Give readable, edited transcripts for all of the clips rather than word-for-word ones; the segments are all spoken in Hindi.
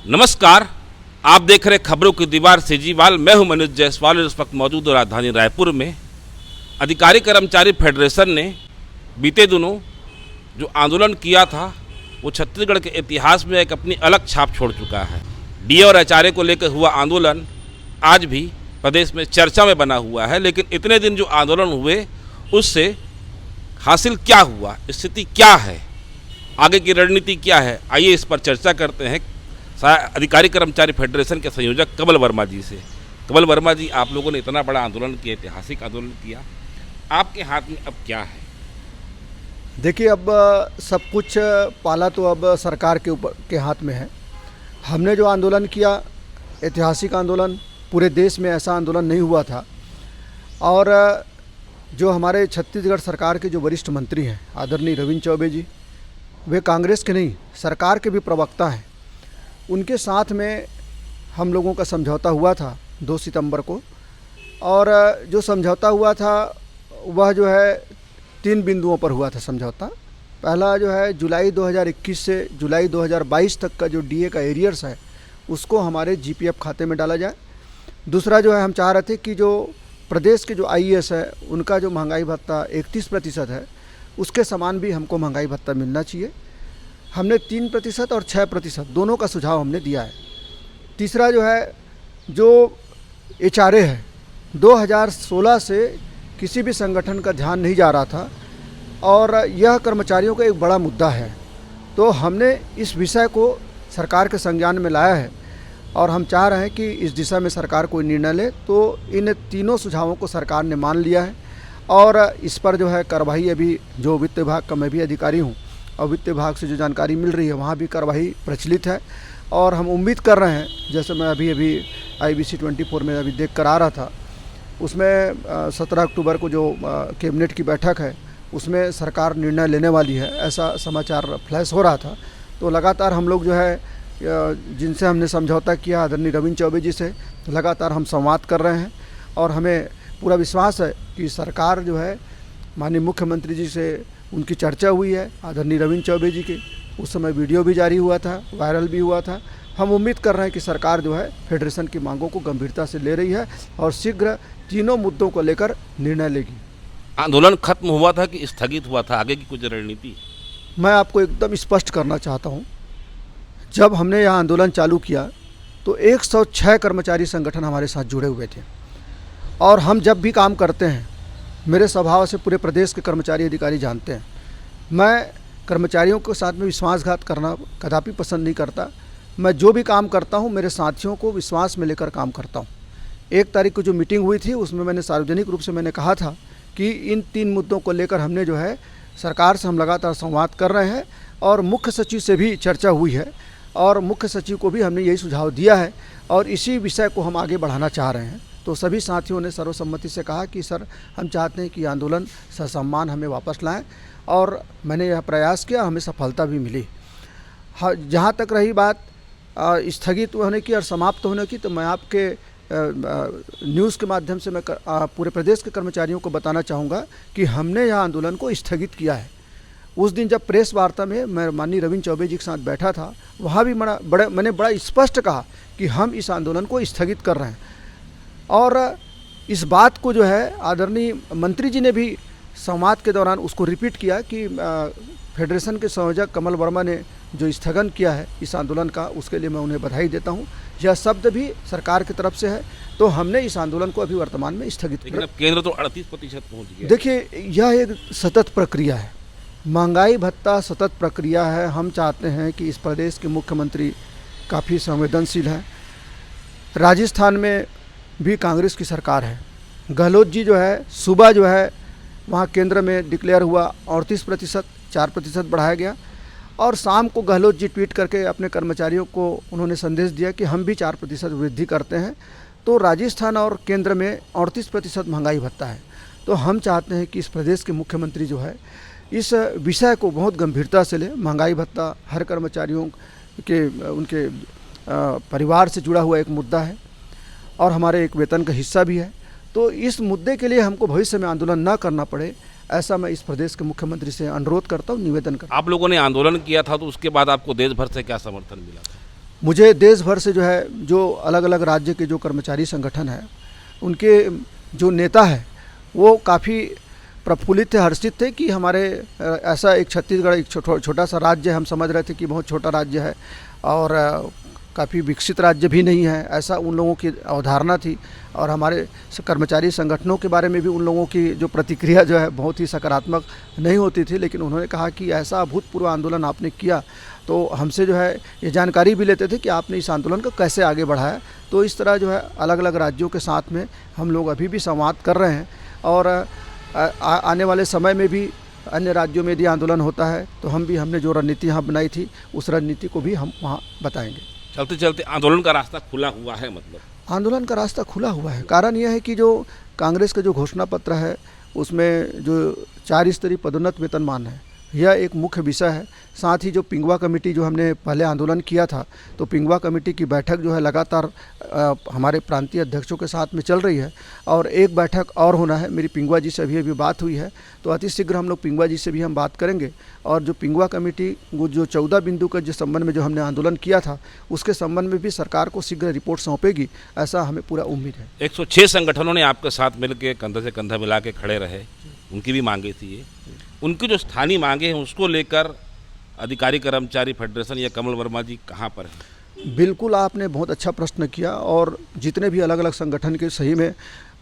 नमस्कार, आप देख रहे खबरों की दीवार सीजीवाल। मैं हूं मनोज जायसवाल और इस वक्त मौजूद हूं राजधानी रायपुर में। अधिकारी कर्मचारी फेडरेशन ने बीते दिनों जो आंदोलन किया था वो छत्तीसगढ़ के इतिहास में एक अपनी अलग छाप छोड़ चुका है। डीए और एचआरए को लेकर हुआ आंदोलन आज भी प्रदेश में चर्चा में बना हुआ है, लेकिन इतने दिन जो आंदोलन हुए उससे हासिल क्या हुआ, स्थिति क्या है, आगे की रणनीति क्या है, आइए इस पर चर्चा करते हैं अधिकारी कर्मचारी फेडरेशन के संयोजक कमल वर्मा जी से। कमल वर्मा जी, आप लोगों ने इतना बड़ा आंदोलन किया, ऐतिहासिक आंदोलन किया, आपके हाथ में अब क्या है? देखिए, अब सब कुछ पाला तो अब सरकार के हाथ में है। हमने जो आंदोलन किया, ऐतिहासिक आंदोलन, पूरे देश में ऐसा आंदोलन नहीं हुआ था। और जो हमारे छत्तीसगढ़ सरकार के जो वरिष्ठ मंत्री हैं आदरणीय रविंद्र चौबे जी, वे कांग्रेस के नहीं सरकार के भी प्रवक्ता हैं। उनके साथ में हम लोगों का समझौता हुआ था 2 सितंबर को। और जो समझौता हुआ था वह जो है 3 बिंदुओं पर हुआ था समझौता। पहला जो है जुलाई 2021 से जुलाई 2022 तक का जो डीए का एरियर्स है उसको हमारे जीपीएफ खाते में डाला जाए। दूसरा जो है, हम चाह रहे थे कि जो प्रदेश के जो आईएएस है उनका जो महंगाई भत्ता 31% है उसके समान भी हमको महंगाई भत्ता मिलना चाहिए। हमने 3% और 6% दोनों का सुझाव हमने दिया है। तीसरा जो है, जो एचआरए है, 2016 से किसी भी संगठन का ध्यान नहीं जा रहा था और यह कर्मचारियों का एक बड़ा मुद्दा है। तो हमने इस विषय को सरकार के संज्ञान में लाया है और हम चाह रहे हैं कि इस दिशा में सरकार कोई निर्णय ले। तो इन तीनों सुझावों को सरकार ने मान लिया है और इस पर जो है कार्रवाई, अभी जो वित्त विभाग का मैं भी अधिकारी हूँ और वित्त विभाग से जो जानकारी मिल रही है वहाँ भी कार्रवाई प्रचलित है। और हम उम्मीद कर रहे हैं, जैसे मैं अभी IBC 24 में अभी देख कर आ रहा था, उसमें 17 अक्टूबर को जो कैबिनेट की बैठक है उसमें सरकार निर्णय लेने वाली है, ऐसा समाचार फ्लैश हो रहा था। तो लगातार हम लोग जो है जिनसे हमने समझौता किया आदरणीय रविंद्र चौबे जी से, लगातार हम संवाद कर रहे हैं और हमें पूरा विश्वास है कि सरकार जो है माननीय मुख्यमंत्री जी से उनकी चर्चा हुई है आदरणीय रविंद्र चौबे जी की। उस समय वीडियो भी जारी हुआ था, वायरल भी हुआ था। हम उम्मीद कर रहे हैं कि सरकार जो है फेडरेशन की मांगों को गंभीरता से ले रही है और शीघ्र तीनों मुद्दों को लेकर निर्णय लेगी। आंदोलन खत्म हुआ था कि स्थगित हुआ था, आगे की कुछ रणनीति? मैं आपको एकदम स्पष्ट करना चाहता हूँ, जब हमने यह आंदोलन चालू किया तो 106 कर्मचारी संगठन हमारे साथ जुड़े हुए थे। और हम जब भी काम करते हैं, मेरे स्वभाव से पूरे प्रदेश के कर्मचारी अधिकारी जानते हैं, मैं कर्मचारियों के साथ में विश्वासघात करना कदापि पसंद नहीं करता। मैं जो भी काम करता हूं, मेरे साथियों को विश्वास में लेकर काम करता हूं। 1 तारीख को जो मीटिंग हुई थी उसमें मैंने सार्वजनिक रूप से मैंने कहा था कि इन 3 मुद्दों को लेकर हमने जो है सरकार से हम लगातार संवाद कर रहे हैं और मुख्य सचिव से भी चर्चा हुई है और मुख्य सचिव को भी हमने यही सुझाव दिया है और इसी विषय को हम आगे बढ़ाना चाह रहे हैं। तो सभी साथियों ने सर्वसम्मति से कहा कि सर, हम चाहते हैं कि आंदोलन ससम्मान हमें वापस लाएं और मैंने यह प्रयास किया, हमें सफलता भी मिली। हाँ, जहाँ तक रही बात स्थगित होने की और समाप्त होने की, तो मैं आपके न्यूज़ के माध्यम से मैं पूरे प्रदेश के कर्मचारियों को बताना चाहूँगा कि हमने यह आंदोलन को स्थगित किया है। उस दिन जब प्रेस वार्ता में मैं माननीय रविंद्र चौबे जी के साथ बैठा था, वहाँ भी मैंने बड़ा स्पष्ट कहा कि हम इस आंदोलन को स्थगित कर रहे हैं। और इस बात को जो है आदरणीय मंत्री जी ने भी संवाद के दौरान उसको रिपीट किया कि फेडरेशन के संयोजक कमल वर्मा ने जो स्थगन किया है इस आंदोलन का, उसके लिए मैं उन्हें बधाई देता हूं। यह शब्द भी सरकार की तरफ से है। तो हमने इस आंदोलन को अभी वर्तमान में स्थगित किया। केंद्र तो 38% पहुँच गया। देखिए, यह एक सतत प्रक्रिया है, महंगाई भत्ता सतत प्रक्रिया है। हम चाहते हैं कि इस प्रदेश के मुख्यमंत्री काफ़ी संवेदनशील हैं। राजस्थान में भी कांग्रेस की सरकार है। गहलोत जी जो है, सुबह जो है वहाँ केंद्र में डिक्लेयर हुआ 38%, 4% बढ़ाया गया और शाम को गहलोत जी ट्वीट करके अपने कर्मचारियों को उन्होंने संदेश दिया कि हम भी 4% वृद्धि करते हैं। तो राजस्थान और केंद्र में 38% महंगाई भत्ता है। तो हम चाहते हैं कि इस प्रदेश के मुख्यमंत्री जो है इस विषय को बहुत गंभीरता से ले। महंगाई भत्ता हर कर्मचारियों के उनके परिवार से जुड़ा हुआ एक मुद्दा है और हमारे एक वेतन का हिस्सा भी है। तो इस मुद्दे के लिए हमको भविष्य में आंदोलन ना करना पड़े, ऐसा मैं इस प्रदेश के मुख्यमंत्री से अनुरोध करता हूँ, निवेदन करता हूँ। आप लोगों ने आंदोलन किया था तो उसके बाद आपको देश भर से क्या समर्थन मिला था? मुझे देश भर से जो है, जो अलग अलग राज्य के जो कर्मचारी संगठन है, उनके जो नेता है वो काफ़ी प्रफुल्लित थे, हर्षित थे कि हमारे ऐसा एक छत्तीसगढ़ एक छोटा सा राज्य है, हम समझ रहे थे कि बहुत छोटा राज्य है और काफ़ी विकसित राज्य भी नहीं है, ऐसा उन लोगों की अवधारणा थी। और हमारे कर्मचारी संगठनों के बारे में भी उन लोगों की जो प्रतिक्रिया जो है बहुत ही सकारात्मक नहीं होती थी, लेकिन उन्होंने कहा कि ऐसा अभूतपूर्व आंदोलन आपने किया, तो हमसे जो है ये जानकारी भी लेते थे कि आपने इस आंदोलन को कैसे आगे बढ़ाया। तो इस तरह जो है अलग अलग राज्यों के साथ में हम लोग अभी भी संवाद कर रहे हैं और आने वाले समय में भी अन्य राज्यों में यदि आंदोलन होता है तो हमने जो रणनीति यहाँ बनाई थी उस रणनीति को भी हम वहाँ बताएंगे। चलते चलते आंदोलन का रास्ता खुला हुआ है, मतलब आंदोलन का रास्ता खुला हुआ है। कारण यह है कि जो कांग्रेस का जो घोषणा पत्र है उसमें जो 4 स्तरीय पदोन्नत वेतनमान है, यह एक मुख्य विषय है। साथ ही जो पिंगवा कमेटी जो हमने पहले आंदोलन किया था, तो पिंगवा कमेटी की बैठक जो है लगातार हमारे प्रांतीय अध्यक्षों के साथ में चल रही है और एक बैठक और होना है। मेरी पिंगवा जी से अभी बात हुई है, तो अतिशीघ्र हम लोग पिंगवा जी से भी हम बात करेंगे और जो पिंगवा कमेटी जो 14 बिंदु का जिस संबंध में जो हमने आंदोलन किया था उसके संबंध में भी सरकार को शीघ्र रिपोर्ट सौंपेगी, ऐसा हमें पूरा उम्मीद है। 106 संगठनों ने आपके साथ मिलकर कंधा से कंधा मिला के खड़े रहे, उनकी भी मांगे थी ये। उनकी जो स्थानीय मांगे हैं उसको लेकर अधिकारी कर्मचारी फेडरेशन या कमल वर्मा जी कहाँ पर हैं? बिल्कुल, आपने बहुत अच्छा प्रश्न किया और जितने भी अलग अलग संगठन के सही में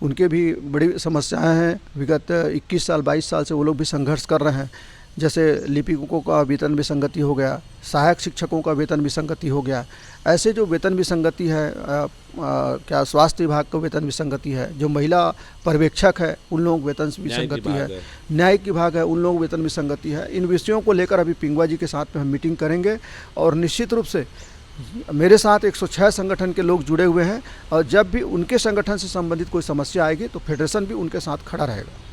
उनके भी बड़ी समस्याएं हैं। विगत 21 साल 22 साल से वो लोग भी संघर्ष कर रहे हैं। जैसे लिपिकों का वेतन विसंगति हो गया, सहायक शिक्षकों का वेतन विसंगति हो गया। ऐसे जो वेतन विसंगति है, क्या स्वास्थ्य विभाग का वेतन विसंगति है, जो महिला पर्यवेक्षक है उन लोगों वेतन विसंगति है, न्यायिक विभाग है उन लोगों वेतन विसंगति है। इन विषयों को लेकर अभी पिंगवा जी के साथ में हम मीटिंग करेंगे और निश्चित रूप से मेरे साथ 106 संगठन के लोग जुड़े हुए हैं और जब भी उनके संगठन से संबंधित कोई समस्या आएगी तो फेडरेशन भी उनके साथ खड़ा रहेगा।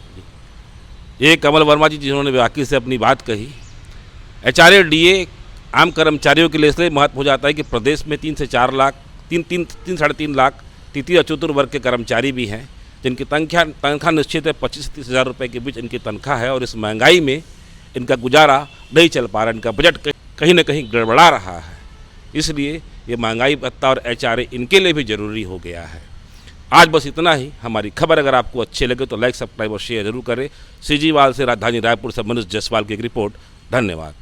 ये कमल वर्मा जी जिन्होंने बाकी से अपनी बात कही। HRA DA आम कर्मचारियों के लिए इसलिए महत्व हो जाता है कि प्रदेश में 3 से 4 लाख 3.5 लाख तृतीय और चतुर्थ वर्ग के कर्मचारी भी हैं जिनकी तनख्वाह निश्चित है 25 से 30 हज़ार रुपये के बीच इनकी तनख्वाह है और इस महंगाई में इनका गुजारा नहीं चल पा रहा, इनका बजट कहीं ना कहीं गड़बड़ा रहा है। इसलिए ये महंगाई भत्ता और HRA इनके लिए भी ज़रूरी हो गया है। आज बस इतना ही। हमारी खबर अगर आपको अच्छी लगे तो लाइक, सब्सक्राइब और शेयर जरूर करें। सीजीवाल से राजधानी रायपुर से मनीष जायसवाल की एक रिपोर्ट। धन्यवाद।